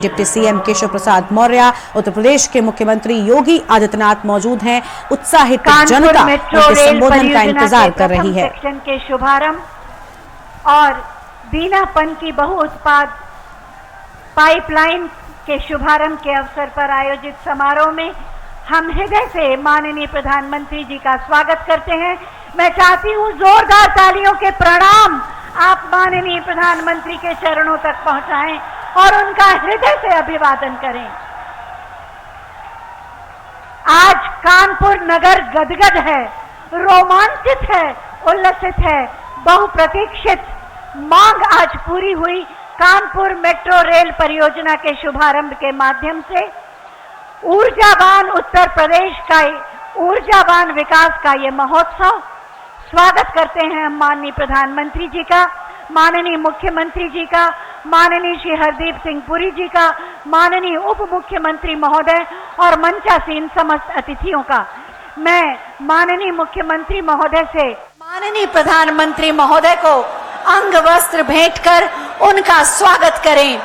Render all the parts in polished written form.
Deputy CM Keshav Prasad Maurya, Uttar Pradesh के मुख्यमंत्री योगी आदित्यनाथ मौजूद हैं। उत्साहित जनता उनके संबोधन का इंतजार कर रही है। सेक्शन के शुभारंभ और बीनापन की बहुउत्पाद पाइपलाइन के शुभारंभ के अवसर पर आयोजित समारोह में हम हृदय से माननीय प्रधानमंत्री जी का स्वागत करते हैं। मैं चाहती हूँ जोरदार तालियों के प्रणाम आप माननीय प्रधानमंत्री के चरणों तक पहुंचाएं और उनका हृदय से अभिवादन करें। आज कानपुर नगर गदगद है, रोमांचित है, उल्लसित है। बहुप्रतीक्षित मांग आज पूरी हुई। कानपुर मेट्रो रेल परियोजना के शुभारंभ के माध्यम से ऊर्जावान उत्तर प्रदेश का ऊर्जावान विकास का ये महोत्सव। स्वागत करते हैं हम माननीय प्रधानमंत्री जी का, माननीय मुख्यमंत्री जी का, माननीय श्री हरदीप सिंह पुरी जी का, माननीय उप मुख्यमंत्री महोदय और मंचासीन समस्त अतिथियों का। मैं माननीय मुख्यमंत्री महोदय से माननीय प्रधानमंत्री महोदय को अंग वस्त्र भेंट कर उनका स्वागत करें।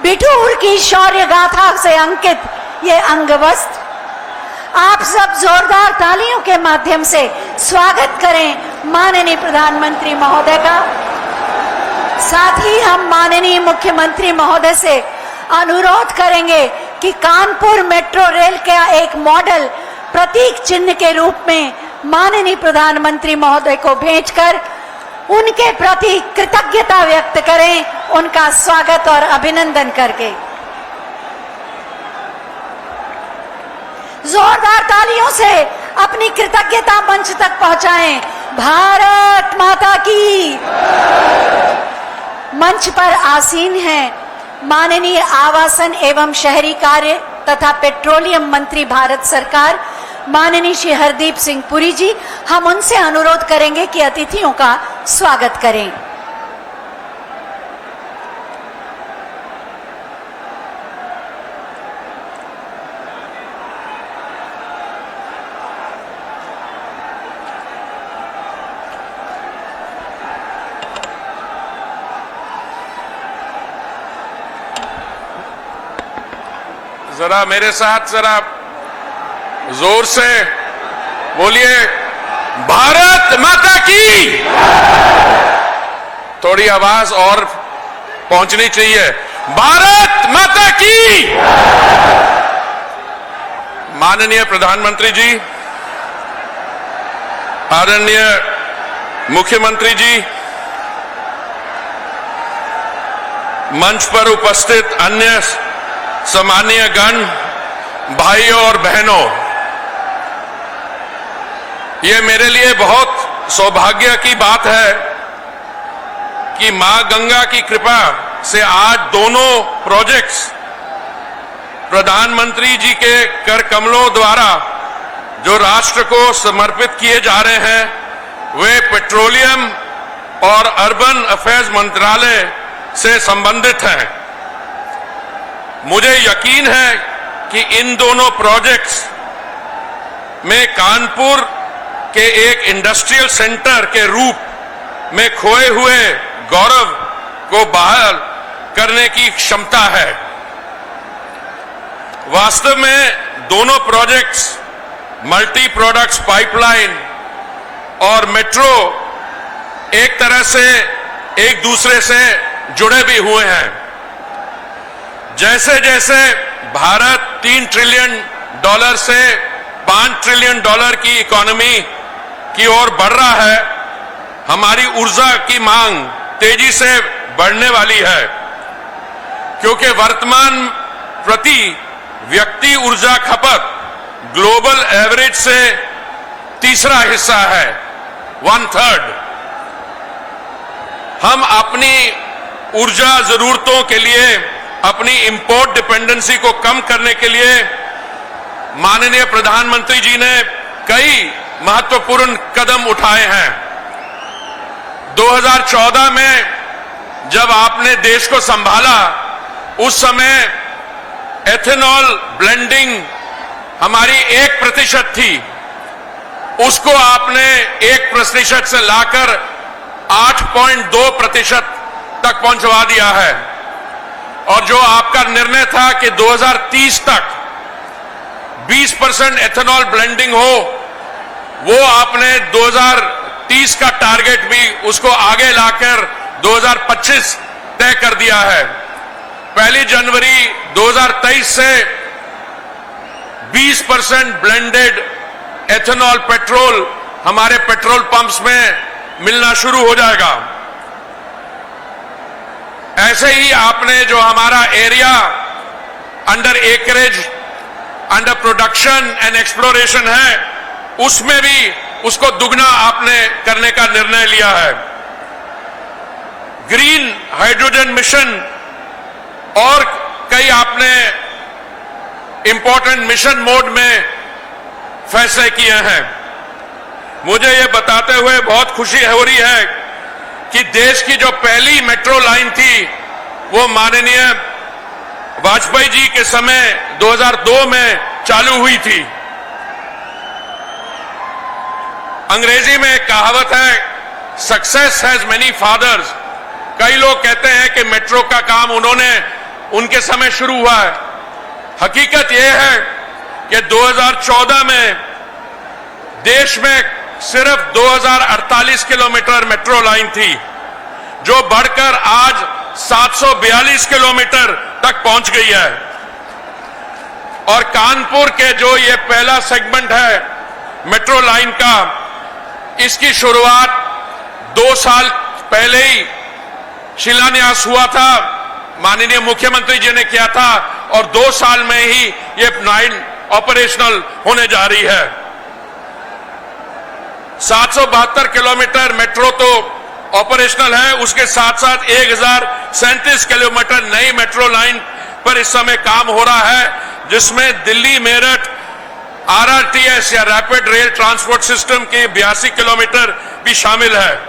बिठूर की शौर्य गाथा से अंकित ये अंग वस्त्र आप सब जोरदार तालियों के माध्यम से स्वागत करें माननीय प्रधानमंत्री महोदय का। साथ ही हम माननीय मुख्यमंत्री महोदय से अनुरोध करेंगे कि कानपुर मेट्रो रेल का एक मॉडल प्रतीक चिन्ह के रूप में माननीय प्रधानमंत्री महोदय को भेंटकर उनके प्रति कृतज्ञता व्यक्त करें, उनका स्वागत और अभिनंदन करके। जोरदार तालियों से अपनी कृतज्ञता मंच तक पहुंचाएं। भारत माता की। मंच पर आसीन हैं माननीय आवासन एवं शहरी कार्य तथा पेट्रोलियम मंत्री भारत सरकार माननीय श्री हरदीप सिंह पुरी जी। हम उनसे अनुरोध करेंगे कि अतिथियों का स्वागत करें। जरा मेरे साथ जरा जोर से बोलिए, भारत माता की। थोड़ी आवाज और पहुंचनी चाहिए। भारत माता की। माननीय प्रधानमंत्री जी, आदरणीय मुख्यमंत्री जी, मंच पर उपस्थित अन्य सम्मानीय गण, भाइयों और बहनों, ये मेरे लिए बहुत सौभाग्य की बात है कि मां गंगा की कृपा से आज दोनों प्रोजेक्ट्स प्रधानमंत्री जी के कर कमलों द्वारा जो राष्ट्र को समर्पित किए जा रहे हैं, वे पेट्रोलियम और अर्बन अफेयर्स मंत्रालय से संबंधित हैं। मुझे यकीन है कि इन दोनों प्रोजेक्ट्स में कानपुर के एक इंडस्ट्रियल सेंटर के रूप में खोए हुए गौरव को बहाल करने की क्षमता है। वास्तव में दोनों प्रोजेक्ट्स मल्टी प्रोडक्ट्स पाइपलाइन और मेट्रो एक तरह से एक दूसरे से जुड़े भी हुए हैं। जैसे जैसे भारत $3 ट्रिलियन से $5 ट्रिलियन की इकोनॉमी की ओर बढ़ रहा है, हमारी ऊर्जा की मांग तेजी से बढ़ने वाली है, क्योंकि वर्तमान प्रति व्यक्ति ऊर्जा खपत ग्लोबल एवरेज से तीसरा हिस्सा है, 1/3। हम अपनी ऊर्जा जरूरतों के लिए अपनी इंपोर्ट डिपेंडेंसी को कम करने के लिए माननीय प्रधानमंत्री जी ने कई महत्वपूर्ण कदम उठाए हैं। 2014 में जब आपने देश को संभाला, उस समय एथेनॉल ब्लेंडिंग हमारी 1% थी, उसको आपने 1% से लाकर 8.2% तक पहुंचवा दिया है। और जो आपका निर्णय था कि 2030 तक 20% एथेनॉल ब्लेंडिंग हो, वो आपने 2030 का टारगेट भी उसको आगे लाकर 2025 तय कर दिया है। 1 जनवरी 2023 से 20% ब्लेंडेड एथेनॉल पेट्रोल हमारे पेट्रोल पंप्स में मिलना शुरू हो जाएगा। ऐसे ही आपने जो हमारा area under acreage, under production and exploration है, उसमें भी उसको दुगना आपने करने का निर्णय लिया है। ग्रीन हाइड्रोजन मिशन और कई आपने इंपॉर्टेंट मिशन मोड में फैसले किए हैं। मुझे यह बताते हुए बहुत खुशी हो रही है कि देश की जो पहली मेट्रो लाइन थी वो माननीय वाजपेयी जी के समय 2002 में चालू हुई थी। अंग्रेजी में एक कहावत है, सक्सेस हैज मेनी फादर्स। कई लोग कहते हैं कि मेट्रो का काम उनके समय शुरू हुआ है। हकीकत यह है कि 2014 में देश में सिर्फ 2048 किलोमीटर मेट्रो लाइन थी, जो बढ़कर आज 742 किलोमीटर तक पहुंच गई है। और कानपुर के जो ये पहला सेगमेंट है मेट्रो लाइन का, इसकी शुरुआत 2 साल पहले ही शिलान्यास हुआ था, माननीय मुख्यमंत्री जी ने किया था, और 2 साल में ही ये लाइन ऑपरेशनल होने जा रही है। 772 किलोमीटर मेट्रो तो ऑपरेशनल है, उसके साथ साथ 1037 किलोमीटर नई मेट्रो लाइन पर इस समय काम हो रहा है, जिसमें दिल्ली मेरठ RRTS या रैपिड रेल ट्रांसपोर्ट सिस्टम के 82 किलोमीटर भी शामिल है।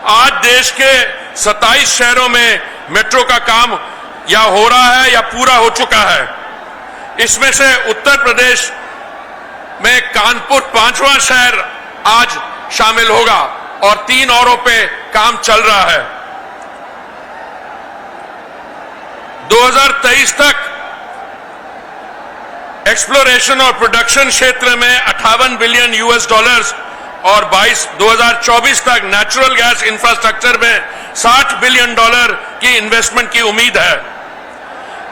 आज देश के 27 शहरों में मेट्रो का काम या हो रहा है या पूरा हो चुका है। इसमें से उत्तर प्रदेश में कानपुर 5वां शहर आज शामिल होगा और 3 औरों पे काम चल रहा है। 2023 तक एक्सप्लोरेशन और प्रोडक्शन क्षेत्र में $58 बिलियन और 2024 तक नेचुरल गैस इंफ्रास्ट्रक्चर में $60 बिलियन की इन्वेस्टमेंट की उम्मीद है।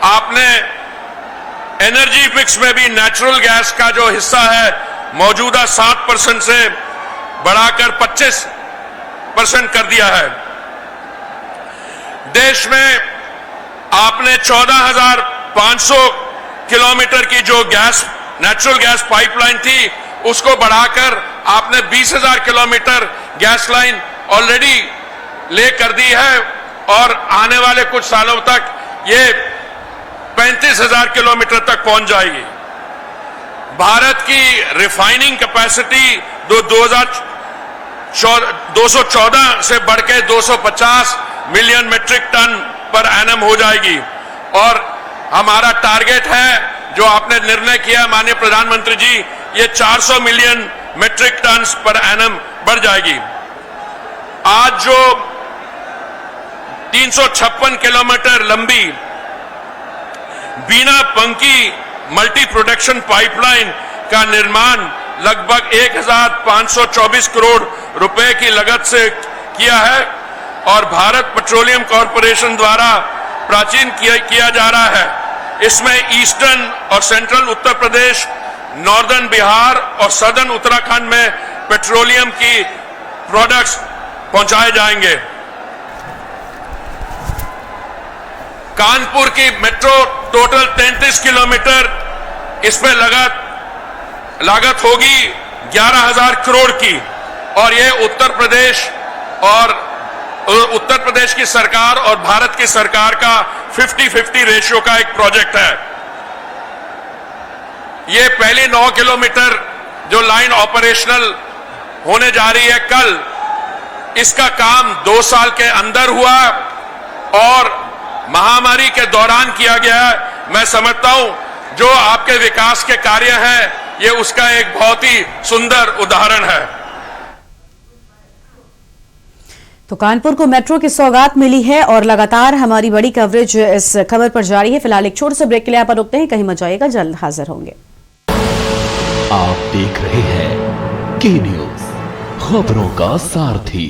आपने एनर्जी मिक्स में भी नेचुरल गैस का जो हिस्सा है मौजूदा 7% से बढ़ाकर 25% कर दिया है। देश में आपने 14,500 किलोमीटर की जो नेचुरल गैस पाइपलाइन थी, उसको बढ़ाकर आपने 20,000 किलोमीटर गैस लाइन ऑलरेडी ले कर दी है, और आने वाले कुछ सालों तक ये 35,000 किलोमीटर तक पहुंच जाएगी। भारत की रिफाइनिंग कैपेसिटी 214 से बढ़कर 250 million metric ton per annum हो जाएगी, और हमारा टारगेट है जो आपने निर्णय किया माननीय प्रधानमंत्री जी, ये 400 million metric ton per annum बढ़ जाएगी। आज जो 356 किलोमीटर लंबी Bina Panki multi production pipeline का निर्माण लगभग 1,524 करोड़ रुपए की लागत से किया है, और भारत पेट्रोलियम कॉर्पोरेशन द्वारा प्राचीन किया जा रहा है। इसमें ईस्टर्न और सेंट्रल उत्तर प्रदेश, नॉर्दर्न बिहार और सदर्न उत्तराखंड में पेट्रोलियम की प्रोडक्ट्स पहुंचाए जाएंगे। कानपुर की मेट्रो टोटल 33 किलोमीटर, इसमें लागत होगी 11,000 करोड़ की, और ये उत्तर प्रदेश की सरकार और भारत की सरकार का 50-50 रेशियो का एक प्रोजेक्ट है। ये पहली 9 किलोमीटर जो लाइन ऑपरेशनल होने जा रही है कल, इसका काम 2 साल के अंदर हुआ और महामारी के दौरान किया गया है। मैं समझता हूं जो आपके विकास के कार्य हैं, ये उसका एक बहुत ही सुंदर उदाहरण है। तो कानपुर को मेट्रो की सौगात मिली है और लगातार हमारी बड़ी कवरेज इस खबर पर जारी है। फिलहाल एक छोटे से ब्रेक के लिए आप रुकते हैं, कहीं मत जाइएगा, जल्द हाजिर होंगे। आप देख रहे हैं के न्यूज़, खबरों का सारथी।